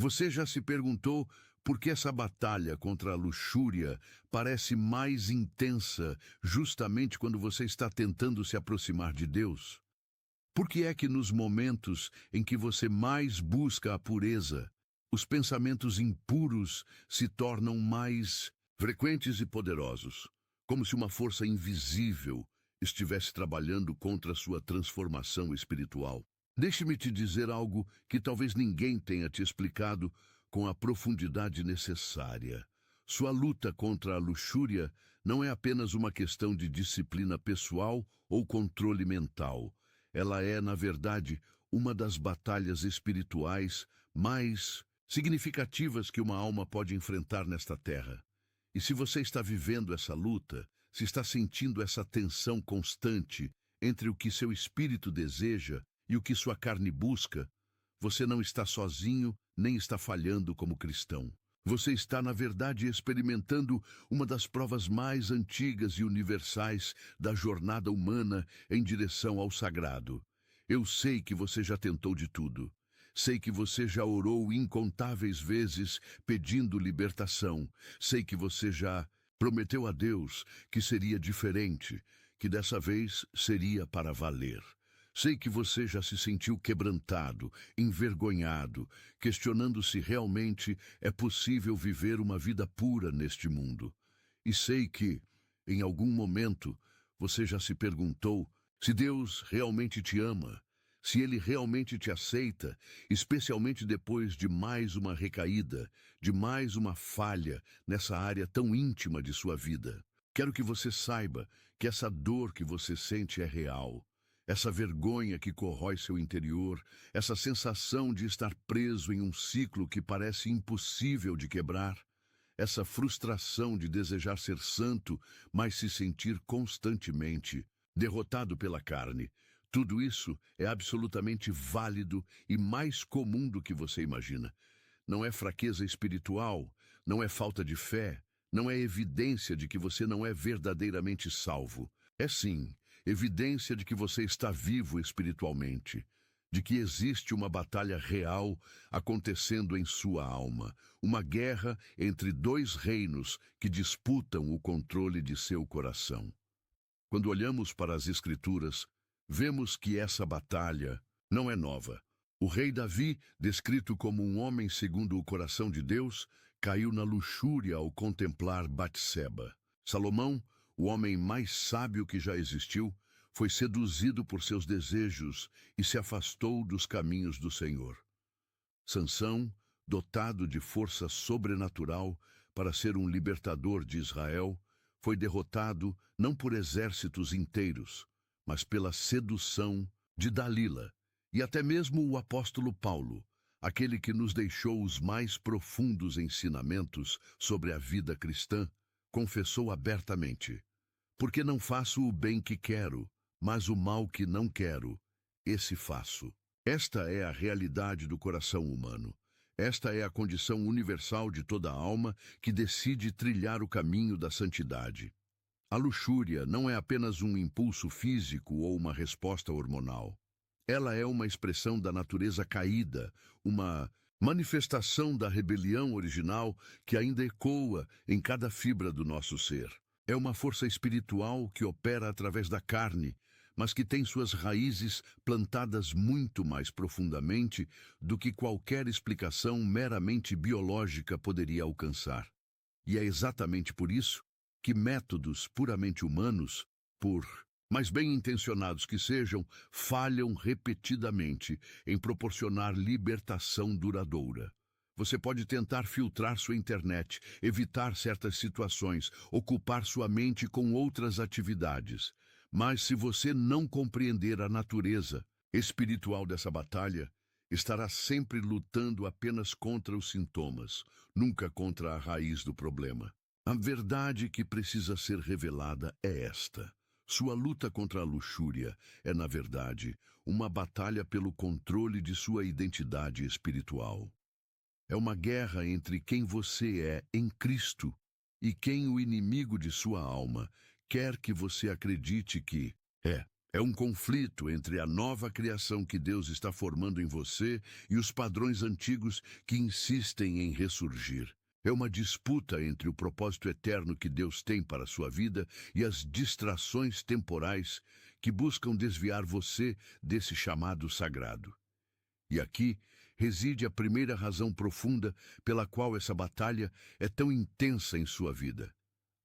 Você já se perguntou por que essa batalha contra a luxúria parece mais intensa justamente quando você está tentando se aproximar de Deus? Por que é que nos momentos em que você mais busca a pureza, os pensamentos impuros se tornam mais frequentes e poderosos, como se uma força invisível estivesse trabalhando contra a sua transformação espiritual? Deixe-me te dizer algo que talvez ninguém tenha te explicado com a profundidade necessária. Sua luta contra a luxúria não é apenas uma questão de disciplina pessoal ou controle mental. Ela é, na verdade, uma das batalhas espirituais mais significativas que uma alma pode enfrentar nesta terra. E se você está vivendo essa luta, se está sentindo essa tensão constante entre o que seu espírito deseja e o que sua carne busca, você não está sozinho nem está falhando como cristão. Você está, na verdade, experimentando uma das provas mais antigas e universais da jornada humana em direção ao sagrado. Eu sei que você já tentou de tudo. Sei que você já orou incontáveis vezes pedindo libertação. Sei que você já prometeu a Deus que seria diferente, que dessa vez seria para valer. Sei que você já se sentiu quebrantado, envergonhado, questionando se realmente é possível viver uma vida pura neste mundo. E sei que, em algum momento, você já se perguntou se Deus realmente te ama, se Ele realmente te aceita, especialmente depois de mais uma recaída, de mais uma falha nessa área tão íntima de sua vida. Quero que você saiba que essa dor que você sente é real. Essa vergonha que corrói seu interior, essa sensação de estar preso em um ciclo que parece impossível de quebrar, essa frustração de desejar ser santo, mas se sentir constantemente derrotado pela carne, tudo isso é absolutamente válido e mais comum do que você imagina. Não é fraqueza espiritual, não é falta de fé, não é evidência de que você não é verdadeiramente salvo. É sim, evidência de que você está vivo espiritualmente, de que existe uma batalha real acontecendo em sua alma, uma guerra entre dois reinos que disputam o controle de seu coração. Quando olhamos para as Escrituras, vemos que essa batalha não é nova. O rei Davi, descrito como um homem segundo o coração de Deus, caiu na luxúria ao contemplar Batseba. Salomão, o homem mais sábio que já existiu, foi seduzido por seus desejos e se afastou dos caminhos do Senhor. Sansão, dotado de força sobrenatural para ser um libertador de Israel, foi derrotado não por exércitos inteiros, mas pela sedução de Dalila. E até mesmo o apóstolo Paulo, aquele que nos deixou os mais profundos ensinamentos sobre a vida cristã, confessou abertamente: porque não faço o bem que quero, mas o mal que não quero, esse faço. Esta é a realidade do coração humano. Esta é a condição universal de toda alma que decide trilhar o caminho da santidade. A luxúria não é apenas um impulso físico ou uma resposta hormonal. Ela é uma expressão da natureza caída, uma manifestação da rebelião original que ainda ecoa em cada fibra do nosso ser. É uma força espiritual que opera através da carne, mas que tem suas raízes plantadas muito mais profundamente do que qualquer explicação meramente biológica poderia alcançar. E é exatamente por isso que métodos puramente humanos, por mais bem-intencionados que sejam, falham repetidamente em proporcionar libertação duradoura. Você pode tentar filtrar sua internet, evitar certas situações, ocupar sua mente com outras atividades. Mas se você não compreender a natureza espiritual dessa batalha, estará sempre lutando apenas contra os sintomas, nunca contra a raiz do problema. A verdade que precisa ser revelada é esta. Sua luta contra a luxúria é, na verdade, uma batalha pelo controle de sua identidade espiritual. É uma guerra entre quem você é em Cristo e quem o inimigo de sua alma quer que você acredite que é. É um conflito entre a nova criação que Deus está formando em você e os padrões antigos que insistem em ressurgir. É uma disputa entre o propósito eterno que Deus tem para a sua vida e as distrações temporais que buscam desviar você desse chamado sagrado. E aqui reside a primeira razão profunda pela qual essa batalha é tão intensa em sua vida.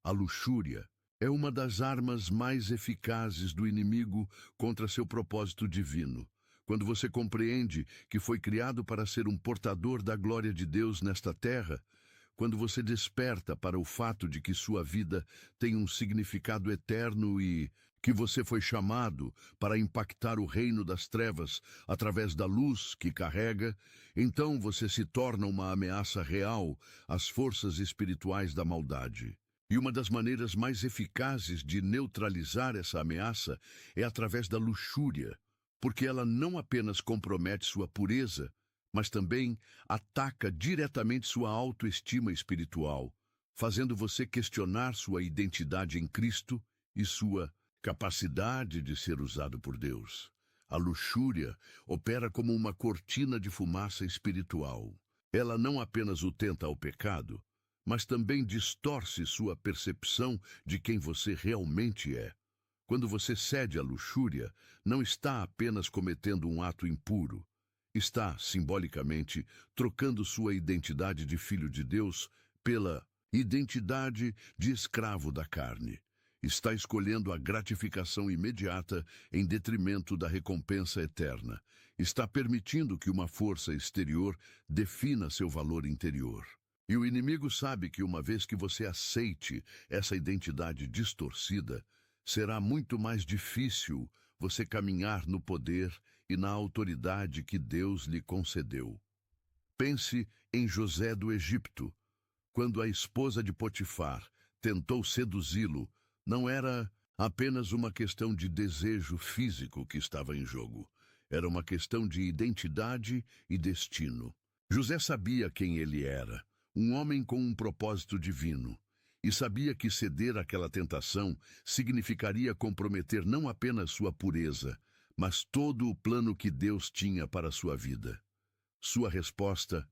A luxúria é uma das armas mais eficazes do inimigo contra seu propósito divino. Quando você compreende que foi criado para ser um portador da glória de Deus nesta terra, quando você desperta para o fato de que sua vida tem um significado eterno e que você foi chamado para impactar o reino das trevas através da luz que carrega, então você se torna uma ameaça real às forças espirituais da maldade. E uma das maneiras mais eficazes de neutralizar essa ameaça é através da luxúria, porque ela não apenas compromete sua pureza, mas também ataca diretamente sua autoestima espiritual, fazendo você questionar sua identidade em Cristo e sua capacidade de ser usado por Deus. A luxúria opera como uma cortina de fumaça espiritual. Ela não apenas o tenta ao pecado, mas também distorce sua percepção de quem você realmente é. Quando você cede à luxúria, não está apenas cometendo um ato impuro, está, simbolicamente, trocando sua identidade de filho de Deus pela identidade de escravo da carne. Está escolhendo a gratificação imediata em detrimento da recompensa eterna. Está permitindo que uma força exterior defina seu valor interior. E o inimigo sabe que uma vez que você aceite essa identidade distorcida, será muito mais difícil você caminhar no poder e na autoridade que Deus lhe concedeu. Pense em José do Egito. Quando a esposa de Potifar tentou seduzi-lo, não era apenas uma questão de desejo físico que estava em jogo. Era uma questão de identidade e destino. José sabia quem ele era, um homem com um propósito divino, e sabia que ceder àquela tentação significaria comprometer não apenas sua pureza, mas todo o plano que Deus tinha para sua vida. Sua resposta: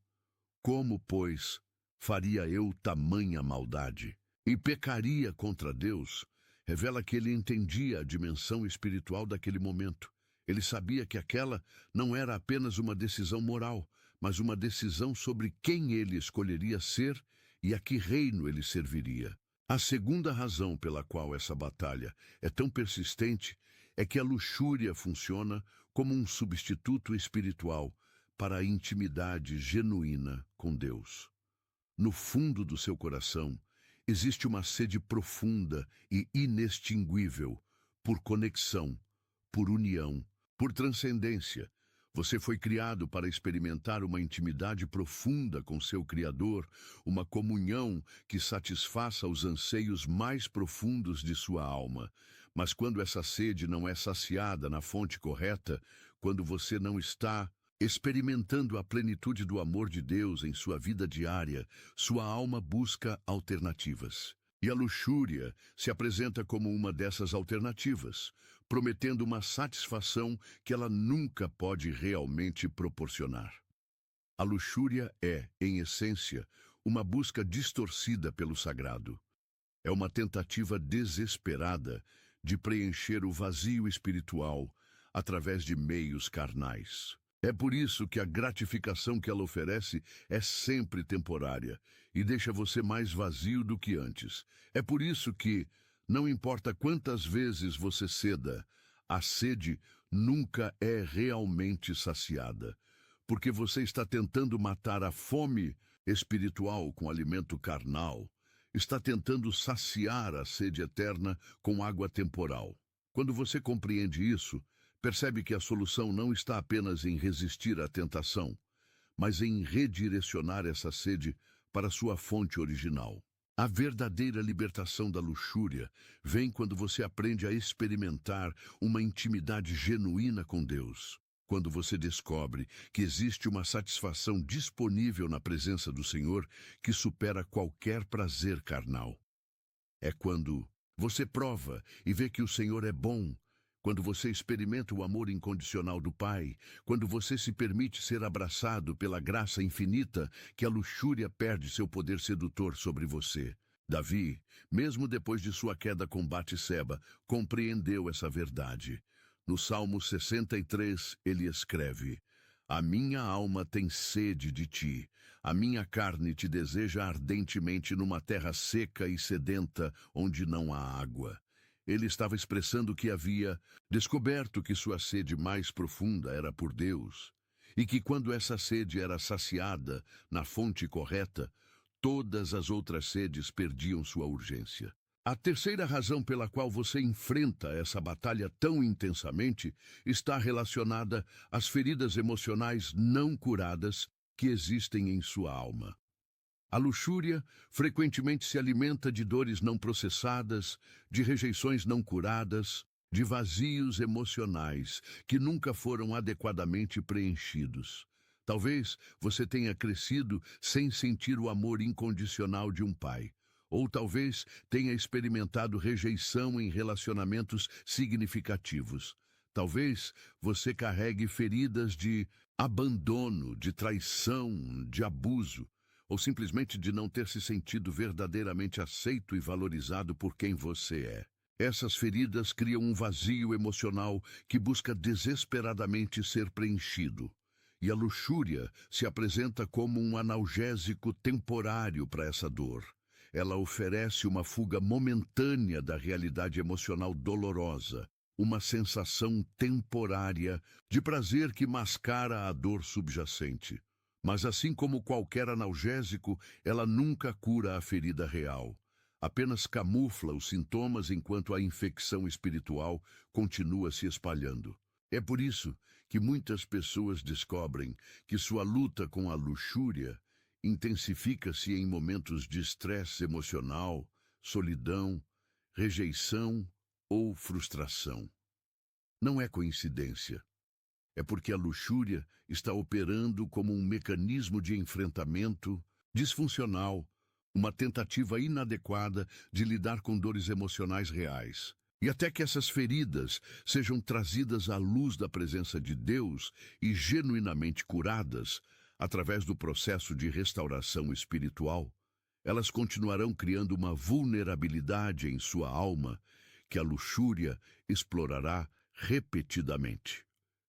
como, pois, faria eu tamanha maldade? E pecaria contra Deus, revela que ele entendia a dimensão espiritual daquele momento. Ele sabia que aquela não era apenas uma decisão moral, mas uma decisão sobre quem ele escolheria ser e a que reino ele serviria. A segunda razão pela qual essa batalha é tão persistente é que a luxúria funciona como um substituto espiritual para a intimidade genuína com Deus. No fundo do seu coração, existe uma sede profunda e inextinguível por conexão, por união, por transcendência. Você foi criado para experimentar uma intimidade profunda com seu Criador, uma comunhão que satisfaça os anseios mais profundos de sua alma. Mas quando essa sede não é saciada na fonte correta, quando você não está experimentando a plenitude do amor de Deus em sua vida diária, sua alma busca alternativas. E a luxúria se apresenta como uma dessas alternativas, prometendo uma satisfação que ela nunca pode realmente proporcionar. A luxúria é, em essência, uma busca distorcida pelo sagrado. É uma tentativa desesperada de preencher o vazio espiritual através de meios carnais. É por isso que a gratificação que ela oferece é sempre temporária e deixa você mais vazio do que antes. É por isso que, não importa quantas vezes você ceda, a sede nunca é realmente saciada, porque você está tentando matar a fome espiritual com alimento carnal, está tentando saciar a sede eterna com água temporal. Quando você compreende isso, percebe que a solução não está apenas em resistir à tentação, mas em redirecionar essa sede para sua fonte original. A verdadeira libertação da luxúria vem quando você aprende a experimentar uma intimidade genuína com Deus. Quando você descobre que existe uma satisfação disponível na presença do Senhor que supera qualquer prazer carnal. É quando você prova e vê que o Senhor é bom, Quando você experimenta o amor incondicional do Pai, quando você se permite ser abraçado pela graça infinita, que a luxúria perde seu poder sedutor sobre você. Davi, mesmo depois de sua queda com Batseba, compreendeu essa verdade. No Salmo 63, ele escreve: A minha alma tem sede de ti, a minha carne te deseja ardentemente numa terra seca e sedenta, onde não há água. Ele estava expressando que havia descoberto que sua sede mais profunda era por Deus, e que quando essa sede era saciada na fonte correta, todas as outras sedes perdiam sua urgência. A terceira razão pela qual você enfrenta essa batalha tão intensamente está relacionada às feridas emocionais não curadas que existem em sua alma. A luxúria frequentemente se alimenta de dores não processadas, de rejeições não curadas, de vazios emocionais que nunca foram adequadamente preenchidos. Talvez você tenha crescido sem sentir o amor incondicional de um pai, ou talvez tenha experimentado rejeição em relacionamentos significativos. Talvez você carregue feridas de abandono, de traição, de abuso, ou simplesmente de não ter se sentido verdadeiramente aceito e valorizado por quem você é. Essas feridas criam um vazio emocional que busca desesperadamente ser preenchido. E a luxúria se apresenta como um analgésico temporário para essa dor. Ela oferece uma fuga momentânea da realidade emocional dolorosa, uma sensação temporária de prazer que mascara a dor subjacente. Mas assim como qualquer analgésico, ela nunca cura a ferida real. Apenas camufla os sintomas enquanto a infecção espiritual continua se espalhando. É por isso que muitas pessoas descobrem que sua luta com a luxúria intensifica-se em momentos de estresse emocional, solidão, rejeição ou frustração. Não é coincidência. É porque a luxúria está operando como um mecanismo de enfrentamento disfuncional, uma tentativa inadequada de lidar com dores emocionais reais. E até que essas feridas sejam trazidas à luz da presença de Deus e genuinamente curadas, através do processo de restauração espiritual, elas continuarão criando uma vulnerabilidade em sua alma que a luxúria explorará repetidamente.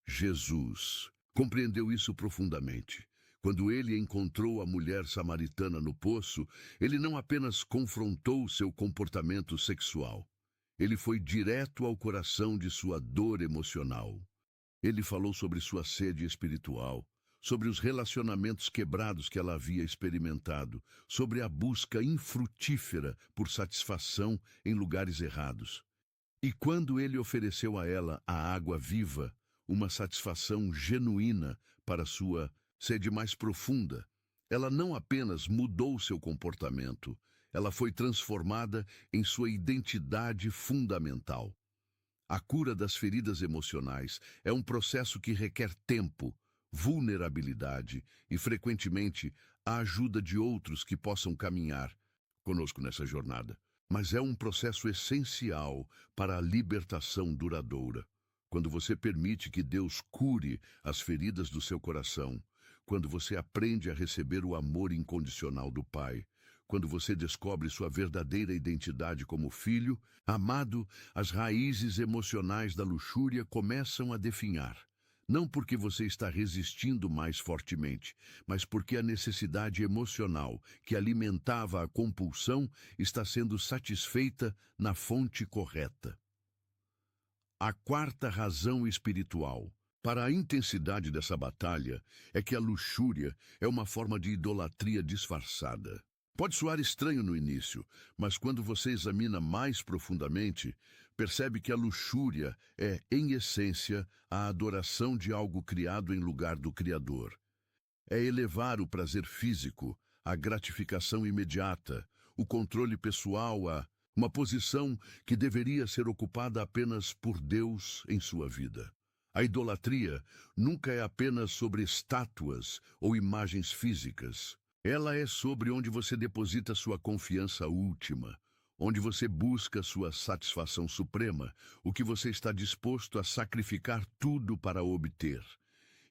Jesus compreendeu isso profundamente. Quando ele encontrou a mulher samaritana no poço, ele não apenas confrontou seu comportamento sexual. Ele foi direto ao coração de sua dor emocional. Ele falou sobre sua sede espiritual, sobre os relacionamentos quebrados que ela havia experimentado, sobre a busca infrutífera por satisfação em lugares errados. E quando ele ofereceu a ela a água viva, uma satisfação genuína para sua sede mais profunda, ela não apenas mudou seu comportamento, ela foi transformada em sua identidade fundamental. A cura das feridas emocionais é um processo que requer tempo, vulnerabilidade e, frequentemente, a ajuda de outros que possam caminhar conosco nessa jornada. Mas é um processo essencial para a libertação duradoura. Quando você permite que Deus cure as feridas do seu coração, quando você aprende a receber o amor incondicional do Pai, quando você descobre sua verdadeira identidade como filho, amado, as raízes emocionais da luxúria começam a definhar. Não porque você está resistindo mais fortemente, mas porque a necessidade emocional que alimentava a compulsão está sendo satisfeita na fonte correta. A quarta razão espiritual para a intensidade dessa batalha é que a luxúria é uma forma de idolatria disfarçada. Pode soar estranho no início, mas quando você examina mais profundamente, percebe que a luxúria é, em essência, a adoração de algo criado em lugar do Criador. É elevar o prazer físico, a gratificação imediata, o controle pessoal a uma posição que deveria ser ocupada apenas por Deus em sua vida. A idolatria nunca é apenas sobre estátuas ou imagens físicas. Ela é sobre onde você deposita sua confiança última, onde você busca sua satisfação suprema, o que você está disposto a sacrificar tudo para obter.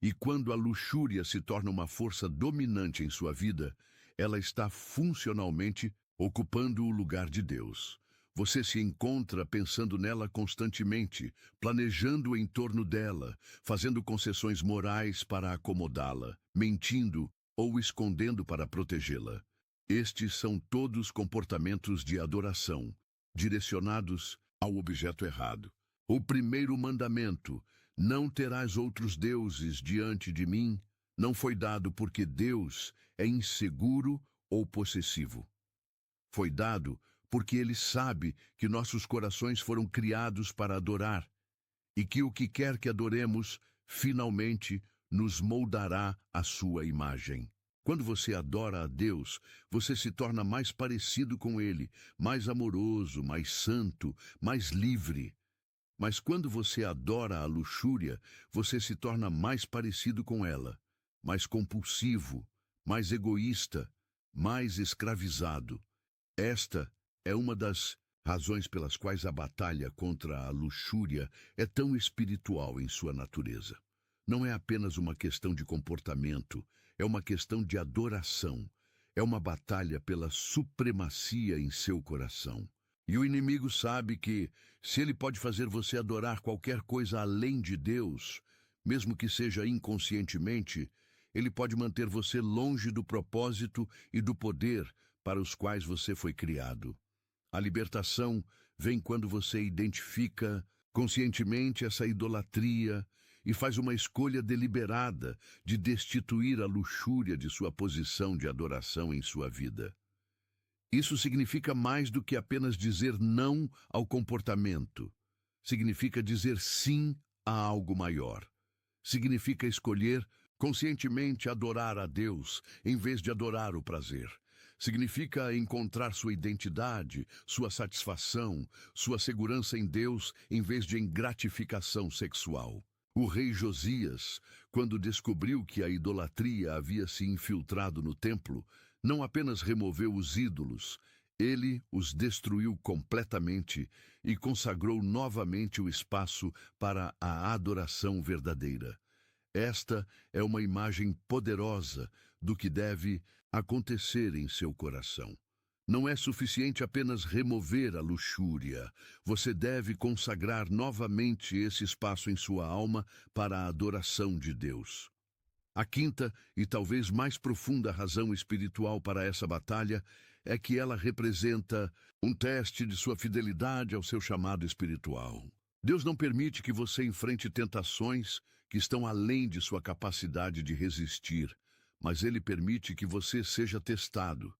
E quando a luxúria se torna uma força dominante em sua vida, ela está funcionalmente ocupando o lugar de Deus. Você se encontra pensando nela constantemente, planejando em torno dela, fazendo concessões morais para acomodá-la, mentindo ou escondendo para protegê-la. Estes são todos comportamentos de adoração, direcionados ao objeto errado. O primeiro mandamento, não terás outros deuses diante de mim, não foi dado porque Deus é inseguro ou possessivo. Foi dado porque Ele sabe que nossos corações foram criados para adorar e que o que quer que adoremos, finalmente, nos moldará à sua imagem. Quando você adora a Deus, você se torna mais parecido com Ele, mais amoroso, mais santo, mais livre. Mas quando você adora a luxúria, você se torna mais parecido com ela, mais compulsivo, mais egoísta, mais escravizado. Esta é uma das razões pelas quais a batalha contra a luxúria é tão espiritual em sua natureza. Não é apenas uma questão de comportamento, é uma questão de adoração. É uma batalha pela supremacia em seu coração. E o inimigo sabe que, se ele pode fazer você adorar qualquer coisa além de Deus, mesmo que seja inconscientemente, ele pode manter você longe do propósito e do poder para os quais você foi criado. A libertação vem quando você identifica conscientemente essa idolatria e faz uma escolha deliberada de destituir a luxúria de sua posição de adoração em sua vida. Isso significa mais do que apenas dizer não ao comportamento. Significa dizer sim a algo maior. Significa escolher conscientemente adorar a Deus em vez de adorar o prazer. Significa encontrar sua identidade, sua satisfação, sua segurança em Deus em vez de em gratificação sexual. O rei Josias, quando descobriu que a idolatria havia se infiltrado no templo, não apenas removeu os ídolos, ele os destruiu completamente e consagrou novamente o espaço para a adoração verdadeira. Esta é uma imagem poderosa do que deve acontecer em seu coração. Não é suficiente apenas remover a luxúria. Você deve consagrar novamente esse espaço em sua alma para a adoração de Deus. A quinta e talvez mais profunda razão espiritual para essa batalha é que ela representa um teste de sua fidelidade ao seu chamado espiritual. Deus não permite que você enfrente tentações que estão além de sua capacidade de resistir, mas Ele permite que você seja testado.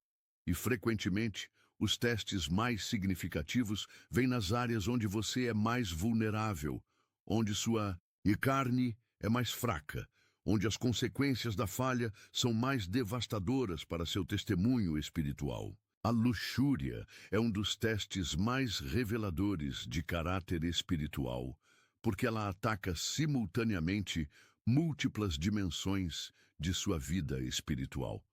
E, frequentemente, os testes mais significativos vêm nas áreas onde você é mais vulnerável, onde sua carne é mais fraca, onde as consequências da falha são mais devastadoras para seu testemunho espiritual. A luxúria é um dos testes mais reveladores de caráter espiritual, porque ela ataca simultaneamente múltiplas dimensões de sua vida espiritual.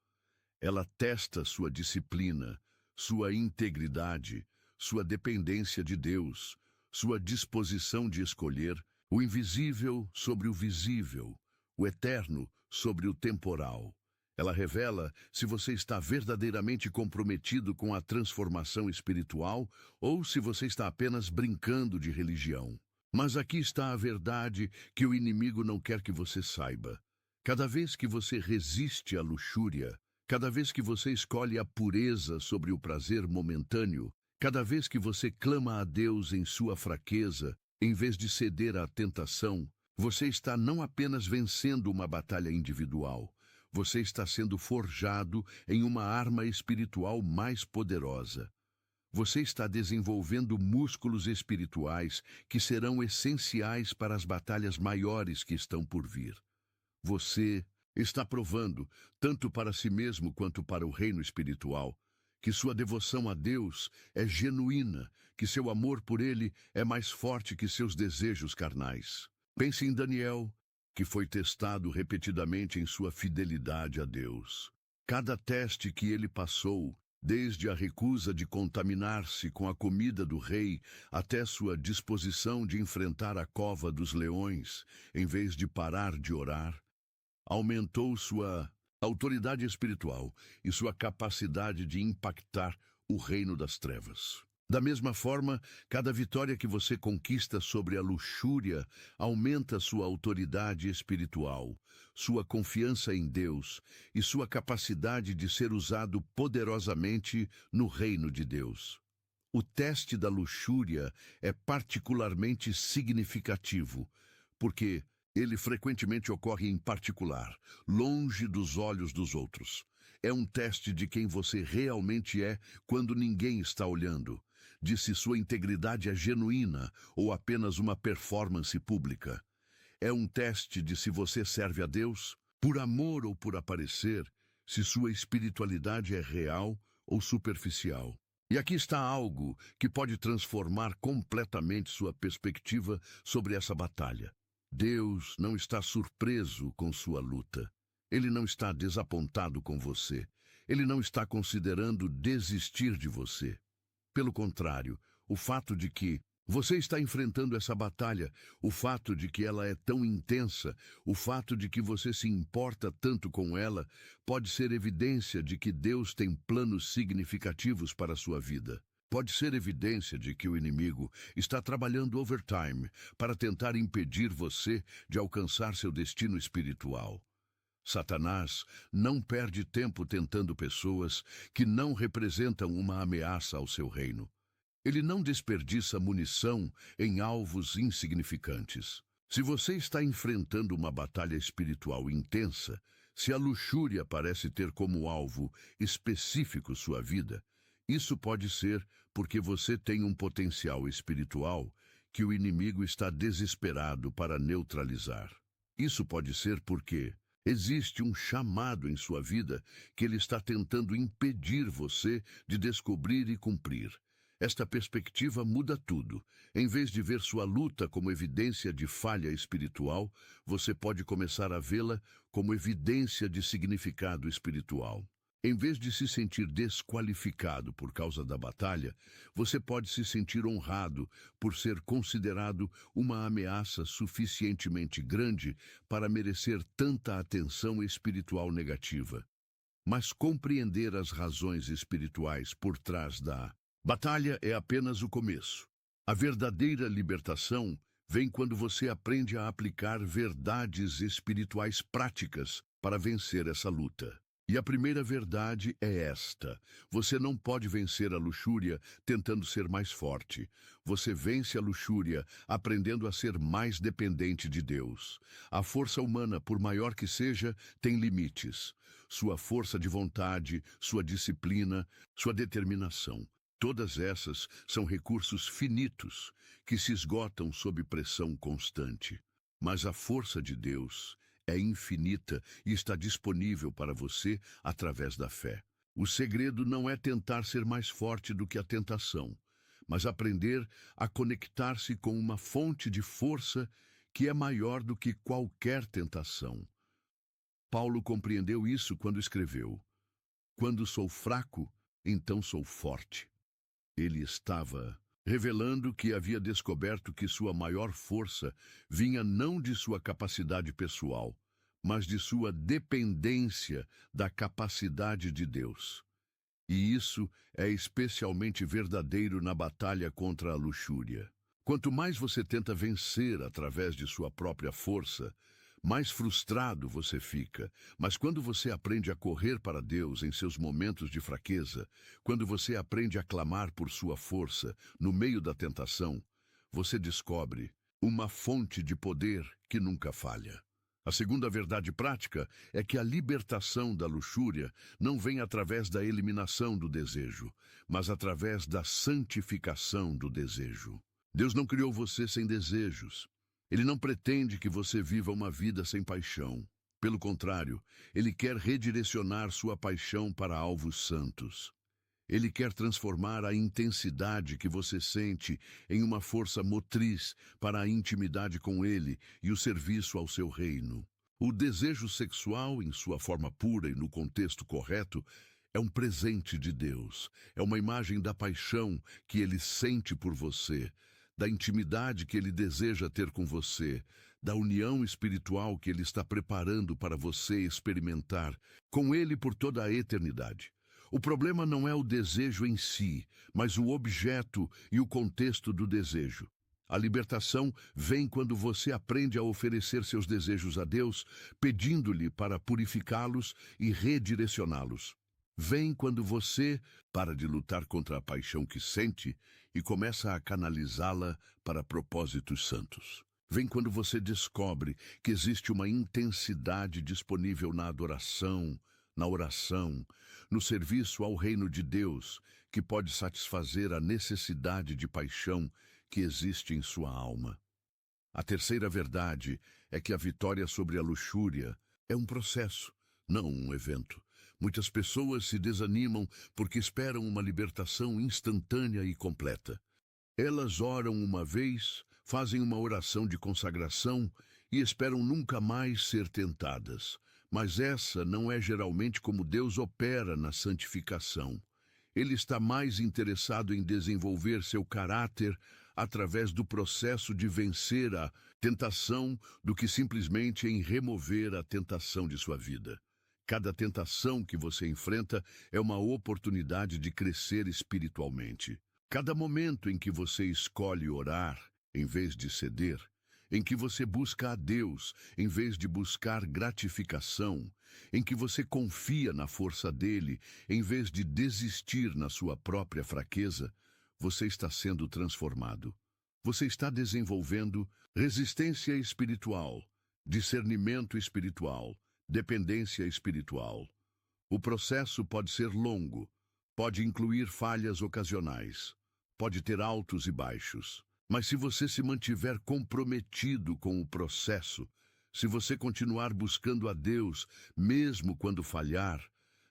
Ela testa sua disciplina, sua integridade, sua dependência de Deus, sua disposição de escolher o invisível sobre o visível, o eterno sobre o temporal. Ela revela se você está verdadeiramente comprometido com a transformação espiritual ou se você está apenas brincando de religião. Mas aqui está a verdade que o inimigo não quer que você saiba. Cada vez que você resiste à luxúria, cada vez que você escolhe a pureza sobre o prazer momentâneo, cada vez que você clama a Deus em sua fraqueza, em vez de ceder à tentação, você está não apenas vencendo uma batalha individual, você está sendo forjado em uma arma espiritual mais poderosa. Você está desenvolvendo músculos espirituais que serão essenciais para as batalhas maiores que estão por vir. Você está provando, tanto para si mesmo quanto para o reino espiritual, que sua devoção a Deus é genuína, que seu amor por Ele é mais forte que seus desejos carnais. Pense em Daniel, que foi testado repetidamente em sua fidelidade a Deus. Cada teste que ele passou Desde a recusa de contaminar-se com a comida do rei até sua disposição de enfrentar a cova dos leões, em vez de parar de orar, aumentou sua autoridade espiritual e sua capacidade de impactar o reino das trevas. Da mesma forma, cada vitória que você conquista sobre a luxúria aumenta sua autoridade espiritual, sua confiança em Deus e sua capacidade de ser usado poderosamente no reino de Deus. O teste da luxúria é particularmente significativo, porque ele frequentemente ocorre em particular, longe dos olhos dos outros. É um teste de quem você realmente é quando ninguém está olhando, de se sua integridade é genuína ou apenas uma performance pública. É um teste de se você serve a Deus, por amor ou por aparecer, se sua espiritualidade é real ou superficial. E aqui está algo que pode transformar completamente sua perspectiva sobre essa batalha. Deus não está surpreso com sua luta. Ele não está desapontado com você. Ele não está considerando desistir de você. Pelo contrário, o fato de que você está enfrentando essa batalha, o fato de que ela é tão intensa, o fato de que você se importa tanto com ela, pode ser evidência de que Deus tem planos significativos para a sua vida. Pode ser evidência de que o inimigo está trabalhando overtime para tentar impedir você de alcançar seu destino espiritual. Satanás não perde tempo tentando pessoas que não representam uma ameaça ao seu reino. Ele não desperdiça munição em alvos insignificantes. Se você está enfrentando uma batalha espiritual intensa, se a luxúria parece ter como alvo específico sua vida, isso pode ser porque você tem um potencial espiritual que o inimigo está desesperado para neutralizar. Isso pode ser porque existe um chamado em sua vida que ele está tentando impedir você de descobrir e cumprir. Esta perspectiva muda tudo. Em vez de ver sua luta como evidência de falha espiritual, você pode começar a vê-la como evidência de significado espiritual. Em vez de se sentir desqualificado por causa da batalha, você pode se sentir honrado por ser considerado uma ameaça suficientemente grande para merecer tanta atenção espiritual negativa. Mas compreender as razões espirituais por trás da batalha é apenas o começo. A verdadeira libertação vem quando você aprende a aplicar verdades espirituais práticas para vencer essa luta. E a primeira verdade é esta: você não pode vencer a luxúria tentando ser mais forte. Você vence a luxúria aprendendo a ser mais dependente de Deus. A força humana, por maior que seja, tem limites. Sua força de vontade, sua disciplina, sua determinação. Todas essas são recursos finitos que se esgotam sob pressão constante. Mas a força de Deus é infinita e está disponível para você através da fé. O segredo não é tentar ser mais forte do que a tentação, mas aprender a conectar-se com uma fonte de força que é maior do que qualquer tentação. Paulo compreendeu isso quando escreveu: "Quando sou fraco, então sou forte." Ele estava revelando que havia descoberto que sua maior força vinha não de sua capacidade pessoal, mas de sua dependência da capacidade de Deus. E isso é especialmente verdadeiro na batalha contra a luxúria. Quanto mais você tenta vencer através de sua própria força, mais frustrado você fica. Mas quando você aprende a correr para Deus em seus momentos de fraqueza, quando você aprende a clamar por sua força no meio da tentação, você descobre uma fonte de poder que nunca falha. A segunda verdade prática é que a libertação da luxúria não vem através da eliminação do desejo, mas através da santificação do desejo. Deus não criou você sem desejos. Ele não pretende que você viva uma vida sem paixão. Pelo contrário, ele quer redirecionar sua paixão para alvos santos. Ele quer transformar a intensidade que você sente em uma força motriz para a intimidade com ele e o serviço ao seu reino. O desejo sexual, em sua forma pura e no contexto correto, É um presente de Deus. É uma imagem da paixão que Ele sente por você, da intimidade que Ele deseja ter com você, da união espiritual que Ele está preparando para você experimentar com Ele por toda a eternidade. O problema não é o desejo em si, mas o objeto e o contexto do desejo. A libertação vem quando você aprende a oferecer seus desejos a Deus, pedindo-lhe para purificá-los e redirecioná-los. Vem quando você para de lutar contra a paixão que sente e começa a canalizá-la para propósitos santos. Vem quando você descobre que existe uma intensidade disponível na adoração, na oração, no serviço ao reino de Deus, que pode satisfazer a necessidade de paixão que existe em sua alma. A terceira verdade é que a vitória sobre a luxúria é um processo, não um evento. Muitas pessoas se desanimam porque esperam uma libertação instantânea e completa. Elas oram uma vez, fazem uma oração de consagração e esperam nunca mais ser tentadas. Mas essa não é geralmente como Deus opera na santificação. Ele está mais interessado em desenvolver seu caráter através do processo de vencer a tentação do que simplesmente em remover a tentação de sua vida. Cada tentação que você enfrenta é uma oportunidade de crescer espiritualmente. Cada momento em que você escolhe orar, em vez de ceder, em que você busca a Deus, em vez de buscar gratificação, em que você confia na força dele, em vez de desistir na sua própria fraqueza, você está sendo transformado. Você está desenvolvendo resistência espiritual, discernimento espiritual, dependência espiritual. O processo pode ser longo, pode incluir falhas ocasionais, pode ter altos e baixos. Mas se você se mantiver comprometido com o processo, se você continuar buscando a Deus, mesmo quando falhar,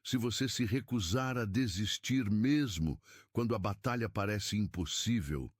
se você se recusar a desistir mesmo quando a batalha parece impossível,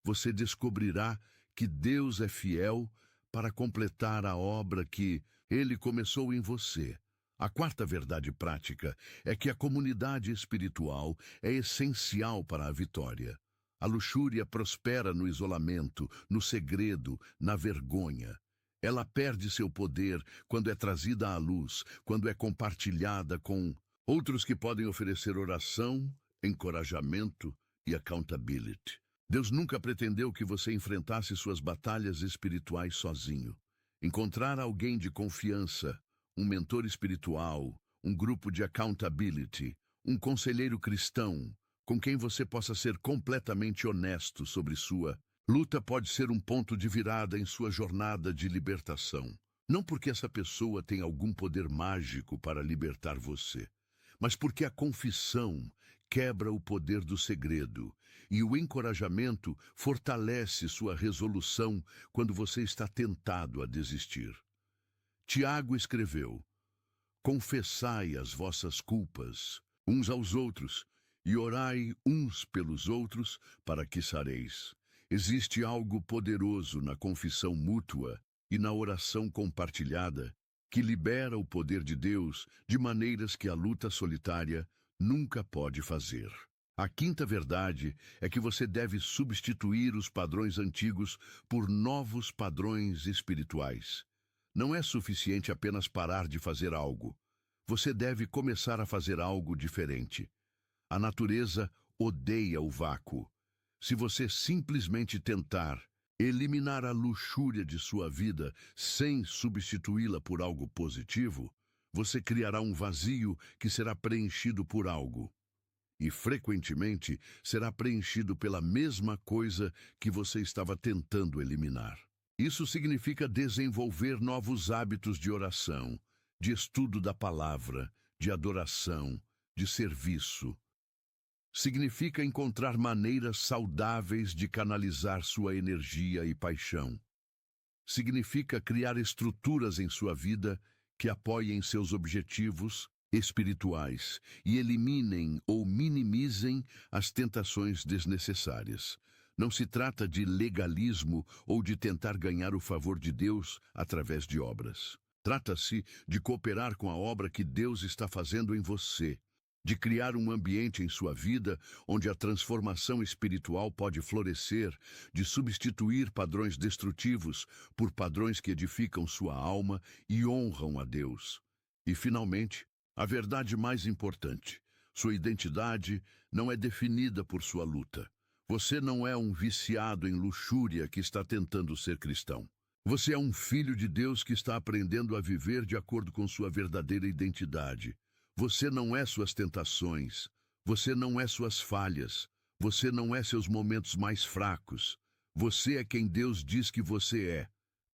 você descobrirá que Deus é fiel para completar a obra que Ele começou em você. A quarta verdade prática é que a comunidade espiritual é essencial para a vitória. A luxúria prospera no isolamento, no segredo, na vergonha. Ela perde seu poder quando é trazida à luz, quando é compartilhada com outros que podem oferecer oração, encorajamento e accountability. Deus nunca pretendeu que você enfrentasse suas batalhas espirituais sozinho. Encontrar alguém de confiança, um mentor espiritual, um grupo de accountability, um conselheiro cristão, com quem você possa ser completamente honesto sobre sua luta pode ser um ponto de virada em sua jornada de libertação. Não porque essa pessoa tem algum poder mágico para libertar você, mas porque a confissão quebra o poder do segredo e o encorajamento fortalece sua resolução quando você está tentado a desistir. Tiago escreveu: confessai as vossas culpas uns aos outros e orai uns pelos outros para que sareis. Existe algo poderoso na confissão mútua e na oração compartilhada que libera o poder de Deus de maneiras que a luta solitária nunca pode fazer. A quinta verdade é que você deve substituir os padrões antigos por novos padrões espirituais. Não é suficiente apenas parar de fazer algo. Você deve começar a fazer algo diferente. A natureza odeia o vácuo. Se você simplesmente tentar eliminar a luxúria de sua vida sem substituí-la por algo positivo, você criará um vazio que será preenchido por algo. E, frequentemente, será preenchido pela mesma coisa que você estava tentando eliminar. Isso significa desenvolver novos hábitos de oração, de estudo da palavra, de adoração, de serviço. Significa encontrar maneiras saudáveis de canalizar sua energia e paixão. Significa criar estruturas em sua vida que apoiem seus objetivos espirituais e eliminem ou minimizem as tentações desnecessárias. Não se trata de legalismo ou de tentar ganhar o favor de Deus através de obras. Trata-se de cooperar com a obra que Deus está fazendo em você, de criar um ambiente em sua vida onde a transformação espiritual pode florescer, de substituir padrões destrutivos por padrões que edificam sua alma e honram a Deus. E, finalmente, a verdade mais importante: sua identidade não é definida por sua luta. Você não é um viciado em luxúria que está tentando ser cristão. Você é um filho de Deus que está aprendendo a viver de acordo com sua verdadeira identidade. Você não é suas tentações. Você não é suas falhas. Você não é seus momentos mais fracos. Você é quem Deus diz que você é: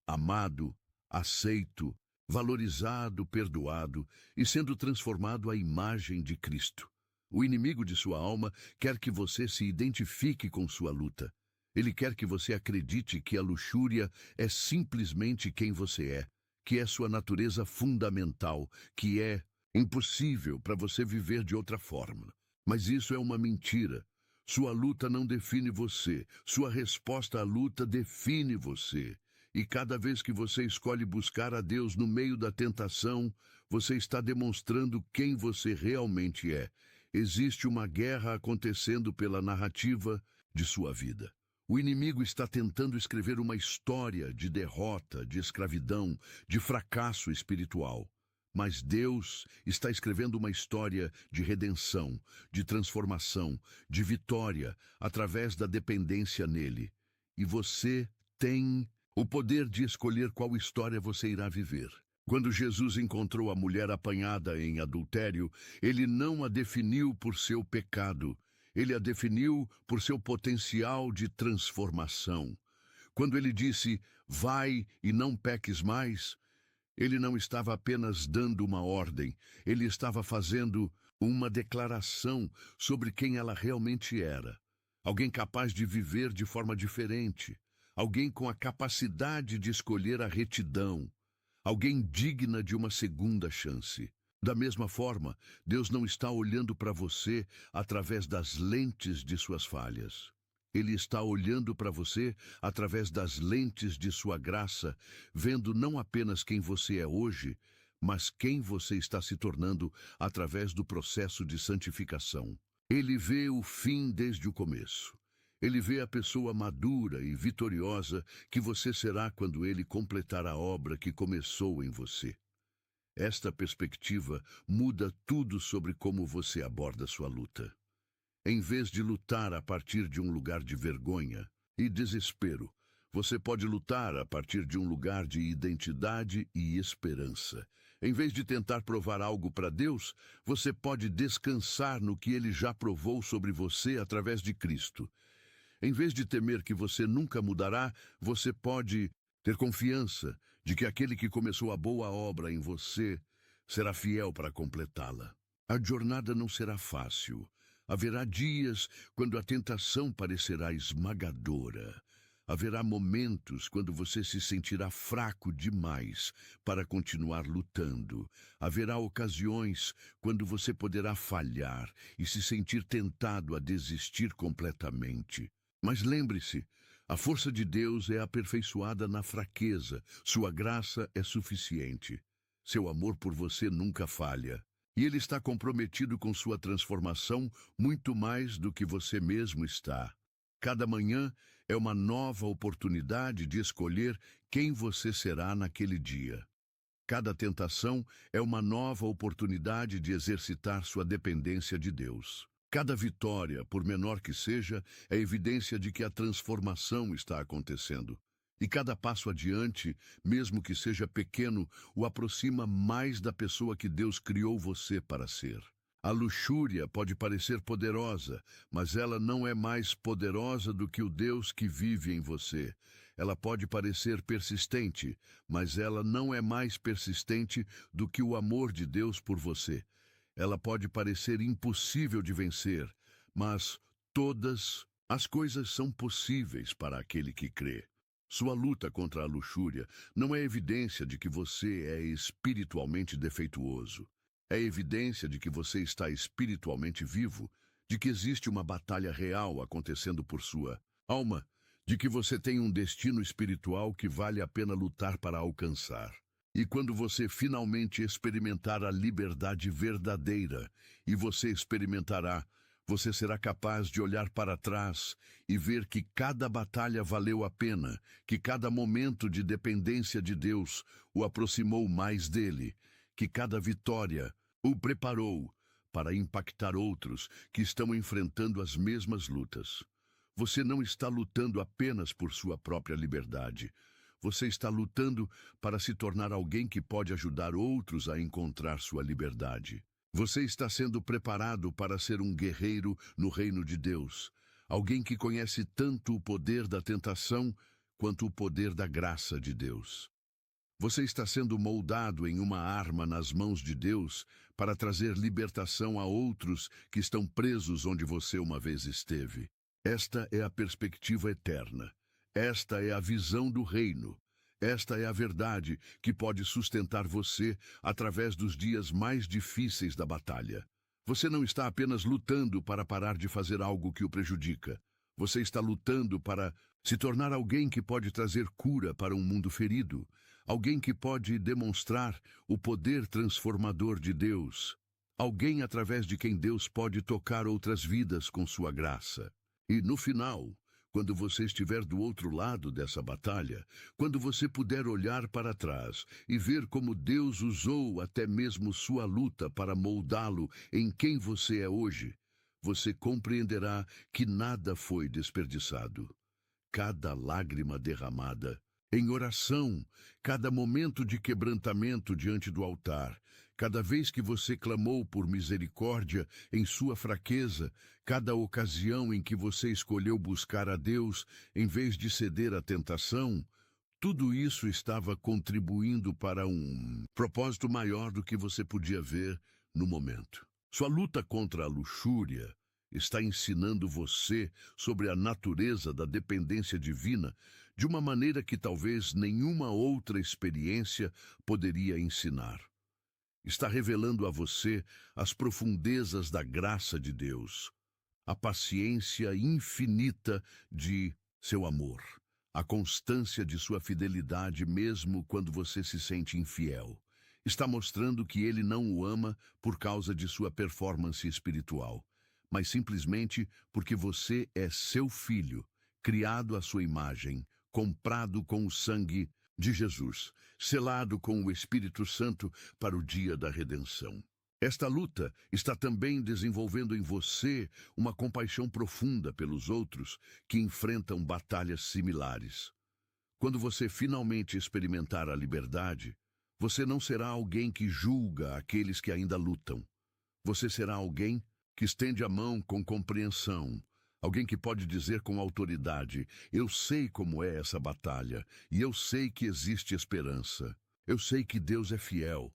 amado, aceito, valorizado, perdoado e sendo transformado à imagem de Cristo. O inimigo de sua alma quer que você se identifique com sua luta. Ele quer que você acredite que a luxúria é simplesmente quem você é, que é sua natureza fundamental, que é impossível para você viver de outra forma. Mas isso é uma mentira. Sua luta não define você. Sua resposta à luta define você. E cada vez que você escolhe buscar a Deus no meio da tentação, você está demonstrando quem você realmente é. Existe uma guerra acontecendo pela narrativa de sua vida. O inimigo está tentando escrever uma história de derrota, de escravidão, de fracasso espiritual. Mas Deus está escrevendo uma história de redenção, de transformação, de vitória, através da dependência nele. E você tem o poder de escolher qual história você irá viver. Quando Jesus encontrou a mulher apanhada em adultério, ele não a definiu por seu pecado. Ele a definiu por seu potencial de transformação. Quando ele disse: vai e não peques mais, ele não estava apenas dando uma ordem, ele estava fazendo uma declaração sobre quem ela realmente era. Alguém capaz de viver de forma diferente. Alguém com a capacidade de escolher a retidão. Alguém digna de uma segunda chance. Da mesma forma, Deus não está olhando para você através das lentes de suas falhas. Ele está olhando para você através das lentes de sua graça, vendo não apenas quem você é hoje, mas quem você está se tornando através do processo de santificação. Ele vê o fim desde o começo. Ele vê a pessoa madura e vitoriosa que você será quando ele completar a obra que começou em você. Esta perspectiva muda tudo sobre como você aborda sua luta. Em vez de lutar a partir de um lugar de vergonha e desespero, você pode lutar a partir de um lugar de identidade e esperança. Em vez de tentar provar algo para Deus, você pode descansar no que ele já provou sobre você através de Cristo. Em vez de temer que você nunca mudará, você pode ter confiança de que aquele que começou a boa obra em você será fiel para completá-la. A jornada não será fácil. Haverá dias quando a tentação parecerá esmagadora. Haverá momentos quando você se sentirá fraco demais para continuar lutando. Haverá ocasiões quando você poderá falhar e se sentir tentado a desistir completamente. Mas lembre-se, a força de Deus é aperfeiçoada na fraqueza. Sua graça é suficiente. Seu amor por você nunca falha. E ele está comprometido com sua transformação muito mais do que você mesmo está. Cada manhã é uma nova oportunidade de escolher quem você será naquele dia. Cada tentação é uma nova oportunidade de exercitar sua dependência de Deus. Cada vitória, por menor que seja, é evidência de que a transformação está acontecendo. E cada passo adiante, mesmo que seja pequeno, o aproxima mais da pessoa que Deus criou você para ser. A luxúria pode parecer poderosa, mas ela não é mais poderosa do que o Deus que vive em você. Ela pode parecer persistente, mas ela não é mais persistente do que o amor de Deus por você. Ela pode parecer impossível de vencer, mas todas as coisas são possíveis para aquele que crê. Sua luta contra a luxúria não é evidência de que você é espiritualmente defeituoso. É evidência de que você está espiritualmente vivo, de que existe uma batalha real acontecendo por sua alma, de que você tem um destino espiritual que vale a pena lutar para alcançar. E quando você finalmente experimentar a liberdade verdadeira, e você experimentará, você será capaz de olhar para trás e ver que cada batalha valeu a pena, que cada momento de dependência de Deus o aproximou mais dele, que cada vitória o preparou para impactar outros que estão enfrentando as mesmas lutas. Você não está lutando apenas por sua própria liberdade. Você está lutando para se tornar alguém que pode ajudar outros a encontrar sua liberdade. Você está sendo preparado para ser um guerreiro no reino de Deus, alguém que conhece tanto o poder da tentação quanto o poder da graça de Deus. Você está sendo moldado em uma arma nas mãos de Deus para trazer libertação a outros que estão presos onde você uma vez esteve. Esta é a perspectiva eterna. Esta é a visão do reino. Esta é a verdade que pode sustentar você através dos dias mais difíceis da batalha. Você não está apenas lutando para parar de fazer algo que o prejudica. Você está lutando para se tornar alguém que pode trazer cura para um mundo ferido, alguém que pode demonstrar o poder transformador de Deus, alguém através de quem Deus pode tocar outras vidas com sua graça. E no final, quando você estiver do outro lado dessa batalha, quando você puder olhar para trás e ver como Deus usou até mesmo sua luta para moldá-lo em quem você é hoje, você compreenderá que nada foi desperdiçado. Cada lágrima derramada em oração, cada momento de quebrantamento diante do altar, cada vez que você clamou por misericórdia em sua fraqueza, cada ocasião em que você escolheu buscar a Deus em vez de ceder à tentação, tudo isso estava contribuindo para um propósito maior do que você podia ver no momento. Sua luta contra a luxúria está ensinando você sobre a natureza da dependência divina de uma maneira que talvez nenhuma outra experiência poderia ensinar. Está revelando a você as profundezas da graça de Deus, a paciência infinita de seu amor, a constância de sua fidelidade mesmo quando você se sente infiel. Está mostrando que ele não o ama por causa de sua performance espiritual, mas simplesmente porque você é seu filho, criado à sua imagem, comprado com o sangue de Jesus, selado com o Espírito Santo para o dia da redenção. Esta luta está também desenvolvendo em você uma compaixão profunda pelos outros que enfrentam batalhas similares. Quando você finalmente experimentar a liberdade, você não será alguém que julga aqueles que ainda lutam. Você será alguém que estende a mão com compreensão, alguém que pode dizer com autoridade: eu sei como é essa batalha, e eu sei que existe esperança. Eu sei que Deus é fiel.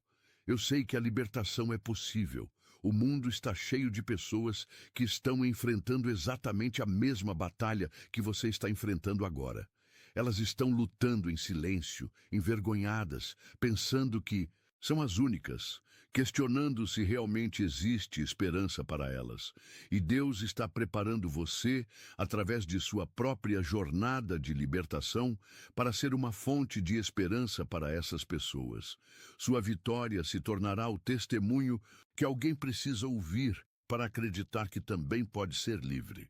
Eu sei que a libertação é possível. O mundo está cheio de pessoas que estão enfrentando exatamente a mesma batalha que você está enfrentando agora. Elas estão lutando em silêncio, envergonhadas, pensando que são as únicas, questionando se realmente existe esperança para elas. E Deus está preparando você, através de sua própria jornada de libertação, para ser uma fonte de esperança para essas pessoas. Sua vitória se tornará o testemunho que alguém precisa ouvir para acreditar que também pode ser livre.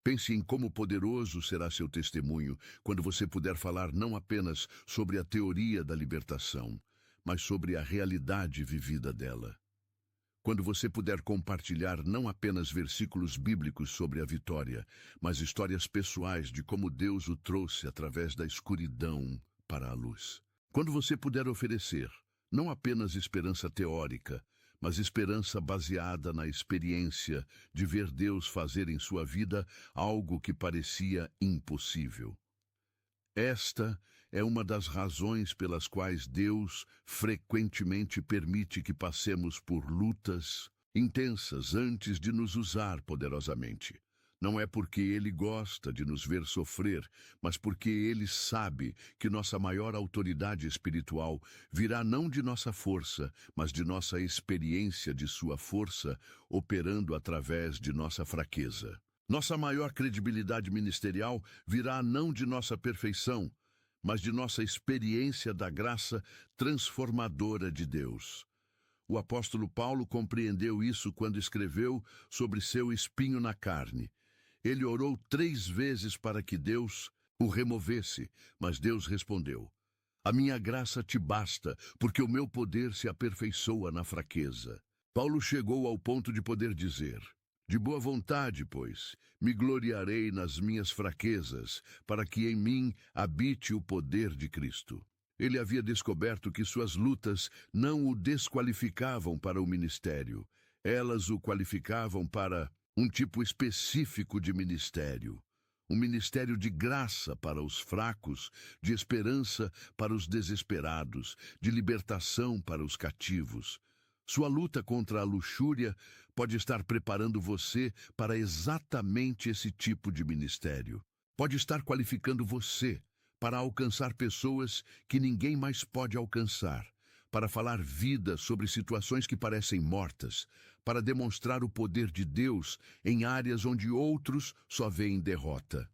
Pense em como poderoso será seu testemunho quando você puder falar não apenas sobre a teoria da libertação, mas sobre a realidade vivida dela. Quando você puder compartilhar não apenas versículos bíblicos sobre a vitória, mas histórias pessoais de como Deus o trouxe através da escuridão para a luz. Quando você puder oferecer não apenas esperança teórica, mas esperança baseada na experiência de ver Deus fazer em sua vida algo que parecia impossível. Esta é uma das razões pelas quais Deus frequentemente permite que passemos por lutas intensas antes de nos usar poderosamente. Não é porque Ele gosta de nos ver sofrer, mas porque Ele sabe que nossa maior autoridade espiritual virá não de nossa força, mas de nossa experiência de sua força operando através de nossa fraqueza. Nossa maior credibilidade ministerial virá não de nossa perfeição, mas de nossa experiência da graça transformadora de Deus. O apóstolo Paulo compreendeu isso quando escreveu sobre seu espinho na carne. Ele orou 3 vezes para que Deus o removesse, mas Deus respondeu: "A minha graça te basta, porque o meu poder se aperfeiçoa na fraqueza." Paulo chegou ao ponto de poder dizer: "De boa vontade, pois, me gloriarei nas minhas fraquezas, para que em mim habite o poder de Cristo." Ele havia descoberto que suas lutas não o desqualificavam para o ministério. Elas o qualificavam para um tipo específico de ministério. Um ministério de graça para os fracos, de esperança para os desesperados, de libertação para os cativos. Sua luta contra a luxúria pode estar preparando você para exatamente esse tipo de ministério. Pode estar qualificando você para alcançar pessoas que ninguém mais pode alcançar, para falar vida sobre situações que parecem mortas, para demonstrar o poder de Deus em áreas onde outros só veem derrota.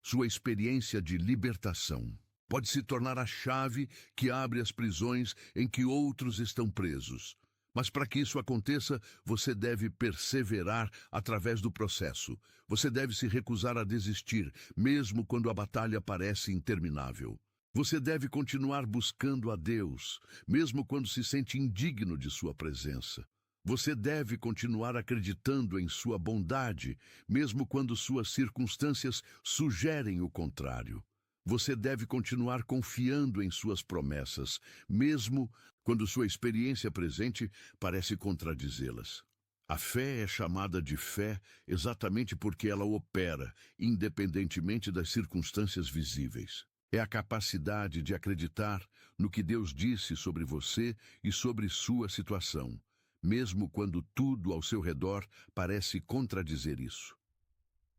Sua experiência de libertação pode se tornar a chave que abre as prisões em que outros estão presos. Mas para que isso aconteça, você deve perseverar através do processo. Você deve se recusar a desistir, mesmo quando a batalha parece interminável. Você deve continuar buscando a Deus, mesmo quando se sente indigno de sua presença. Você deve continuar acreditando em sua bondade, mesmo quando suas circunstâncias sugerem o contrário. Você deve continuar confiando em suas promessas, mesmo quando sua experiência presente parece contradizê-las. A fé é chamada de fé exatamente porque ela opera, independentemente das circunstâncias visíveis. É a capacidade de acreditar no que Deus disse sobre você e sobre sua situação, mesmo quando tudo ao seu redor parece contradizer isso.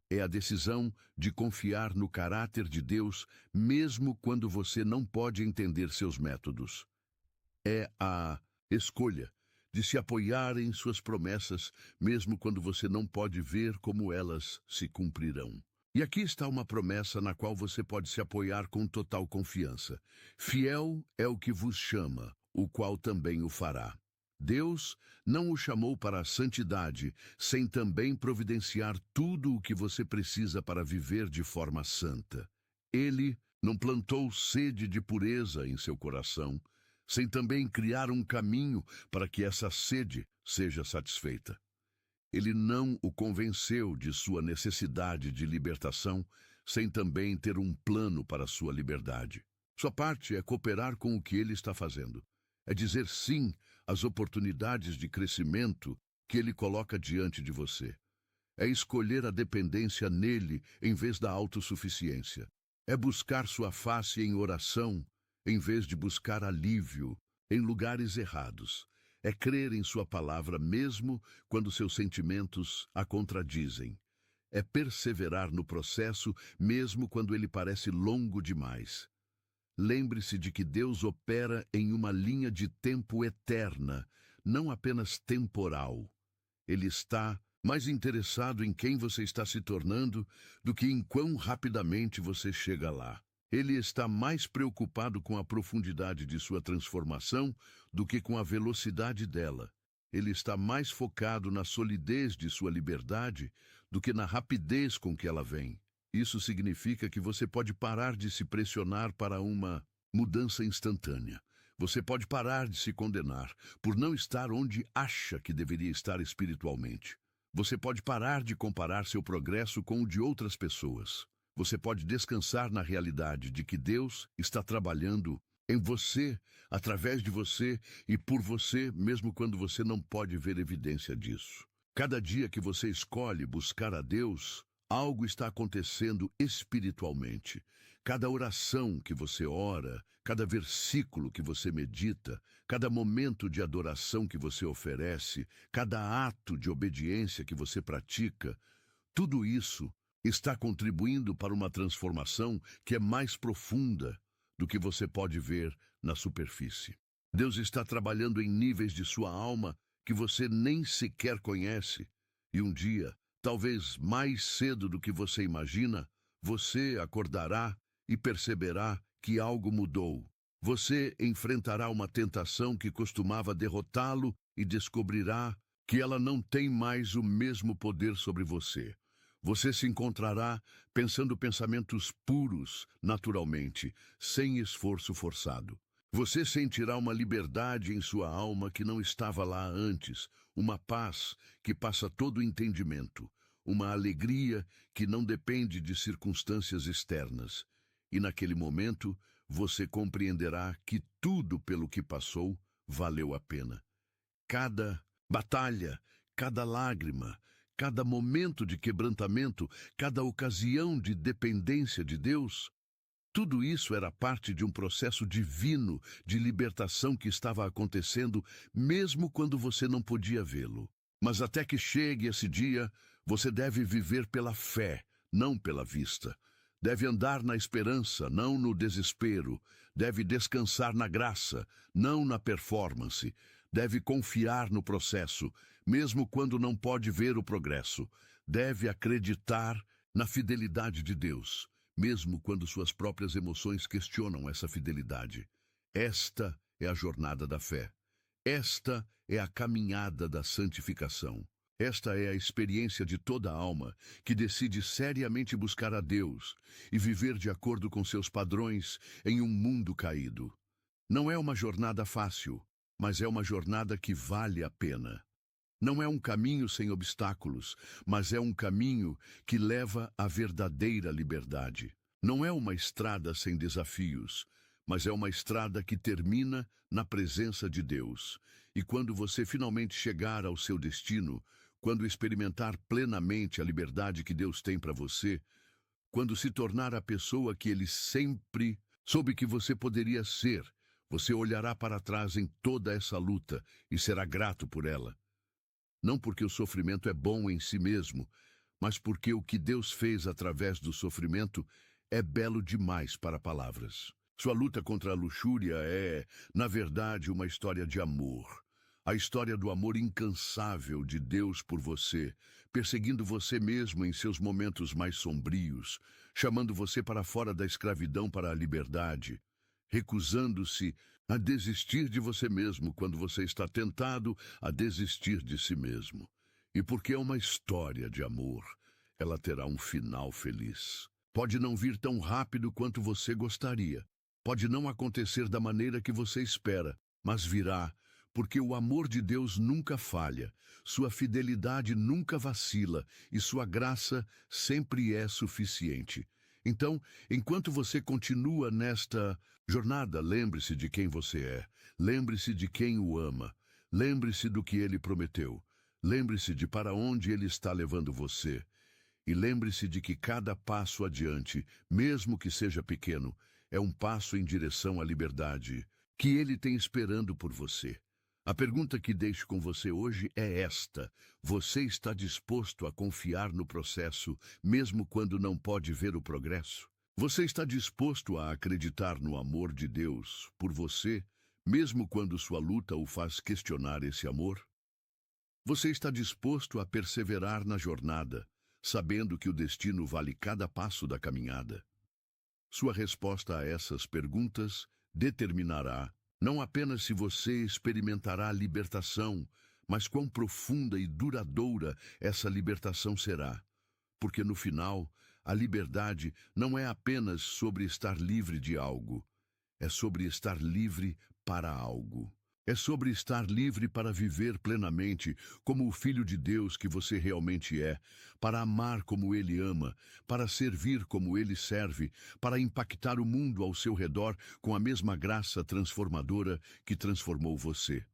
É a decisão de confiar no caráter de Deus, mesmo quando você não pode entender seus métodos. É a escolha de se apoiar em suas promessas, mesmo quando você não pode ver como elas se cumprirão. E aqui está uma promessa na qual você pode se apoiar com total confiança. Fiel é o que vos chama, o qual também o fará. Deus não o chamou para a santidade, sem também providenciar tudo o que você precisa para viver de forma santa. Ele não plantou sede de pureza em seu coração, sem também criar um caminho para que essa sede seja satisfeita. Ele não o convenceu de sua necessidade de libertação, sem também ter um plano para sua liberdade. Sua parte é cooperar com o que ele está fazendo. É dizer sim às oportunidades de crescimento que ele coloca diante de você. É escolher a dependência nele em vez da autossuficiência. É buscar sua face em oração em vez de buscar alívio em lugares errados. É crer em sua palavra mesmo quando seus sentimentos a contradizem. É perseverar no processo mesmo quando ele parece longo demais. Lembre-se de que Deus opera em uma linha de tempo eterna, não apenas temporal. Ele está mais interessado em quem você está se tornando do que em quão rapidamente você chega lá. Ele está mais preocupado com a profundidade de sua transformação do que com a velocidade dela. Ele está mais focado na solidez de sua liberdade do que na rapidez com que ela vem. Isso significa que você pode parar de se pressionar para uma mudança instantânea. Você pode parar de se condenar por não estar onde acha que deveria estar espiritualmente. Você pode parar de comparar seu progresso com o de outras pessoas. Você pode descansar na realidade de que Deus está trabalhando em você, através de você e por você, mesmo quando você não pode ver evidência disso. Cada dia que você escolhe buscar a Deus, algo está acontecendo espiritualmente. Cada oração que você ora, cada versículo que você medita, cada momento de adoração que você oferece, cada ato de obediência que você pratica, tudo isso está contribuindo para uma transformação que é mais profunda do que você pode ver na superfície. Deus está trabalhando em níveis de sua alma que você nem sequer conhece, e um dia, talvez mais cedo do que você imagina, você acordará e perceberá que algo mudou. Você enfrentará uma tentação que costumava derrotá-lo e descobrirá que ela não tem mais o mesmo poder sobre você. Você se encontrará pensando pensamentos puros, naturalmente, sem esforço forçado. Você sentirá uma liberdade em sua alma que não estava lá antes, uma paz que passa todo o entendimento, uma alegria que não depende de circunstâncias externas. E naquele momento, você compreenderá que tudo pelo que passou valeu a pena. Cada batalha, cada lágrima, cada momento de quebrantamento, cada ocasião de dependência de Deus, tudo isso era parte de um processo divino de libertação que estava acontecendo, mesmo quando você não podia vê-lo. Mas até que chegue esse dia, você deve viver pela fé, não pela vista. Deve andar na esperança, não no desespero. Deve descansar na graça, não na performance. Deve confiar no processo, mesmo quando não pode ver o progresso. Deve acreditar na fidelidade de Deus, mesmo quando suas próprias emoções questionam essa fidelidade. Esta é a jornada da fé. Esta é a caminhada da santificação. Esta é a experiência de toda a alma que decide seriamente buscar a Deus e viver de acordo com seus padrões em um mundo caído. Não é uma jornada fácil, mas é uma jornada que vale a pena. Não é um caminho sem obstáculos, mas é um caminho que leva à verdadeira liberdade. Não é uma estrada sem desafios, mas é uma estrada que termina na presença de Deus. E quando você finalmente chegar ao seu destino, quando experimentar plenamente a liberdade que Deus tem para você, quando se tornar a pessoa que Ele sempre soube que você poderia ser, você olhará para trás em toda essa luta e será grato por ela. Não porque o sofrimento é bom em si mesmo, mas porque o que Deus fez através do sofrimento é belo demais para palavras. Sua luta contra a luxúria é, na verdade, uma história de amor. A história do amor incansável de Deus por você, perseguindo você mesmo em seus momentos mais sombrios, chamando você para fora da escravidão para a liberdade, recusando-se a desistir de você mesmo quando você está tentado a desistir de si mesmo. E porque é uma história de amor, ela terá um final feliz. Pode não vir tão rápido quanto você gostaria. Pode não acontecer da maneira que você espera, mas virá, porque o amor de Deus nunca falha, sua fidelidade nunca vacila e sua graça sempre é suficiente. Então, enquanto você continua nesta jornada, lembre-se de quem você é, lembre-se de quem o ama, lembre-se do que ele prometeu, lembre-se de para onde ele está levando você. E lembre-se de que cada passo adiante, mesmo que seja pequeno, é um passo em direção à liberdade que ele tem esperando por você. A pergunta que deixo com você hoje é esta: você está disposto a confiar no processo, mesmo quando não pode ver o progresso? Você está disposto a acreditar no amor de Deus por você, mesmo quando sua luta o faz questionar esse amor? Você está disposto a perseverar na jornada, sabendo que o destino vale cada passo da caminhada? Sua resposta a essas perguntas determinará não apenas se você experimentará a libertação, mas quão profunda e duradoura essa libertação será. Porque no final, a liberdade não é apenas sobre estar livre de algo, é sobre estar livre para algo. É sobre estar livre para viver plenamente como o Filho de Deus que você realmente é, para amar como Ele ama, para servir como Ele serve, para impactar o mundo ao seu redor com a mesma graça transformadora que transformou você.